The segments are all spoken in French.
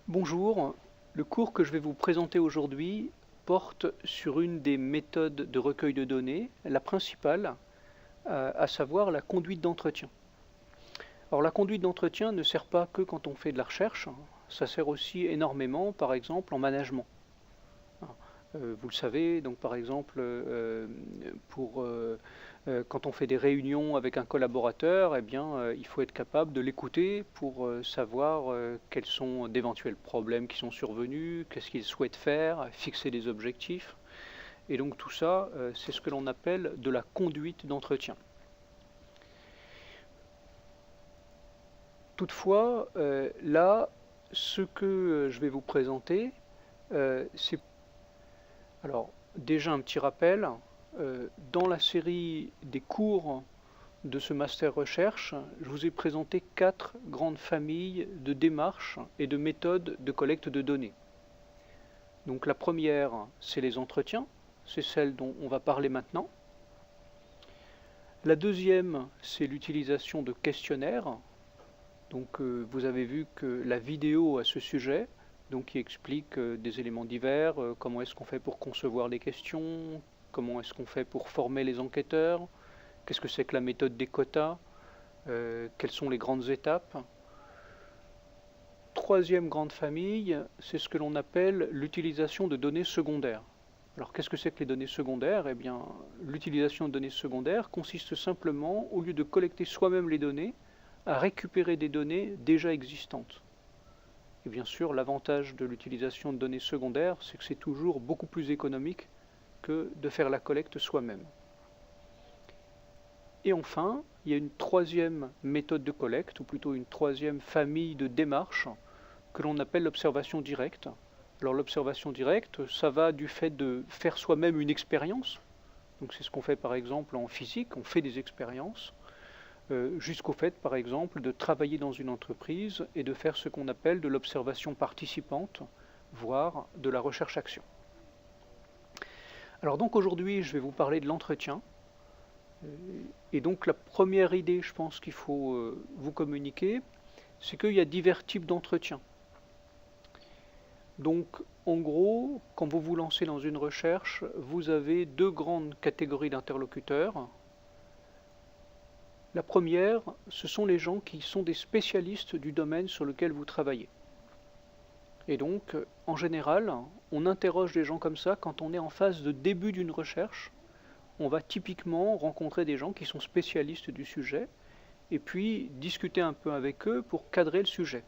Bonjour, le cours que je vais vous présenter aujourd'hui porte sur une des méthodes de recueil de données, la principale, à savoir la conduite d'entretien. Alors la conduite d'entretien ne sert pas que quand on fait de la recherche, ça sert aussi énormément par exemple en management. Vous le savez, donc par exemple quand on fait des réunions avec un collaborateur, eh bien, il faut être capable de l'écouter pour savoir quels sont d'éventuels problèmes qui sont survenus, qu'est-ce qu'il souhaite faire, fixer des objectifs. Et donc tout ça, c'est ce que l'on appelle de la conduite d'entretien. Toutefois, là, ce que je vais vous présenter, c'est... Alors, déjà un petit rappel, dans la série des cours de ce master recherche, je vous ai présenté 4 grandes familles de démarches et de méthodes de collecte de données. Donc la première, c'est les entretiens, c'est celle dont on va parler maintenant. La deuxième, c'est l'utilisation de questionnaires. Donc vous avez vu que la vidéo à ce sujet, donc qui explique des éléments divers, comment est-ce qu'on fait pour concevoir les questions, comment est-ce qu'on fait pour former les enquêteurs, qu'est-ce que c'est que la méthode des quotas, quelles sont les grandes étapes. Troisième grande famille, c'est ce que l'on appelle l'utilisation de données secondaires. Alors qu'est-ce que c'est que les données secondaires? Eh bien, l'utilisation de données secondaires consiste simplement, au lieu de collecter soi-même les données, à récupérer des données déjà existantes. Et bien sûr, l'avantage de l'utilisation de données secondaires, c'est que c'est toujours beaucoup plus économique que de faire la collecte soi-même. Et enfin, il y a une troisième méthode de collecte, ou plutôt une troisième famille de démarches, que l'on appelle l'observation directe. Alors l'observation directe, ça va du fait de faire soi-même une expérience, donc c'est ce qu'on fait par exemple en physique, on fait des expériences, jusqu'au fait par exemple de travailler dans une entreprise et de faire ce qu'on appelle de l'observation participante, voire de la recherche-action. Alors donc aujourd'hui je vais vous parler de l'entretien. Et donc la première idée, je pense qu'il faut vous communiquer, c'est qu'il y a divers types d'entretiens. Donc en gros, quand vous vous lancez dans une recherche, vous avez deux grandes catégories d'interlocuteurs. La première, ce sont les gens qui sont des spécialistes du domaine sur lequel vous travaillez. Et donc, en général, on interroge des gens comme ça quand on est en phase de début d'une recherche. On va typiquement rencontrer des gens qui sont spécialistes du sujet et puis discuter un peu avec eux pour cadrer le sujet.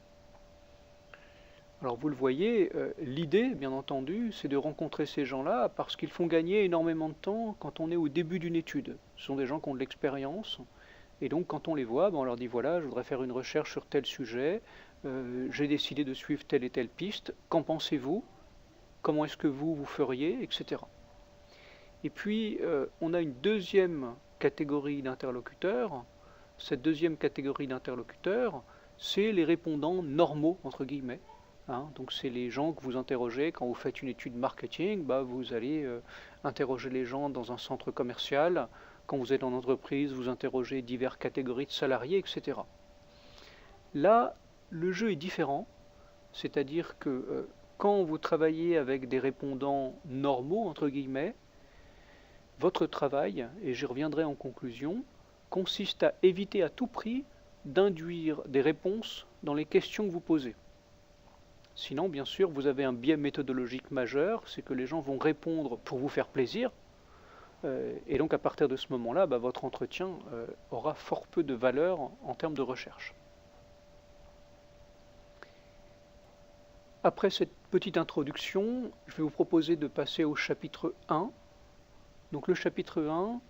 Alors vous le voyez, l'idée, bien entendu, c'est de rencontrer ces gens-là parce qu'ils font gagner énormément de temps quand on est au début d'une étude. Ce sont des gens qui ont de l'expérience, et donc quand on les voit, on leur dit voilà, je voudrais faire une recherche sur tel sujet, j'ai décidé de suivre telle et telle piste, qu'en pensez-vous? Comment est-ce que vous feriez, etc. Et puis, on a une deuxième catégorie d'interlocuteurs. Cette deuxième catégorie d'interlocuteurs, c'est les répondants normaux, entre guillemets. Donc c'est les gens que vous interrogez quand vous faites une étude marketing, vous allez interroger les gens dans un centre commercial. Quand vous êtes en entreprise, vous interrogez diverses catégories de salariés, etc. Là, le jeu est différent, c'est-à-dire que quand vous travaillez avec des répondants normaux, entre guillemets, votre travail, et j'y reviendrai en conclusion, consiste à éviter à tout prix d'induire des réponses dans les questions que vous posez. Sinon, bien sûr, vous avez un biais méthodologique majeur, c'est que les gens vont répondre pour vous faire plaisir, et donc à partir de ce moment-là, votre entretien aura fort peu de valeur en termes de recherche. Après cette petite introduction, je vais vous proposer de passer au chapitre 1. Donc le chapitre 1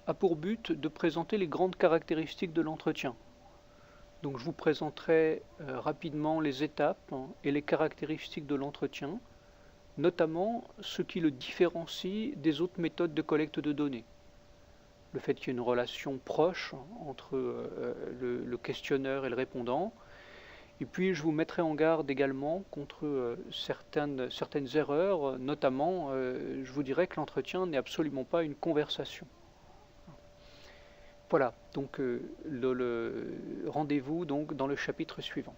a pour but de présenter les grandes caractéristiques de l'entretien. Donc je vous présenterai rapidement les étapes et les caractéristiques de l'entretien, notamment ce qui le différencie des autres méthodes de collecte de données. Le fait qu'il y ait une relation proche entre le questionneur et le répondant. Et puis je vous mettrai en garde également contre certaines erreurs, notamment je vous dirai que l'entretien n'est absolument pas une conversation. Voilà, donc le rendez-vous donc dans le chapitre suivant.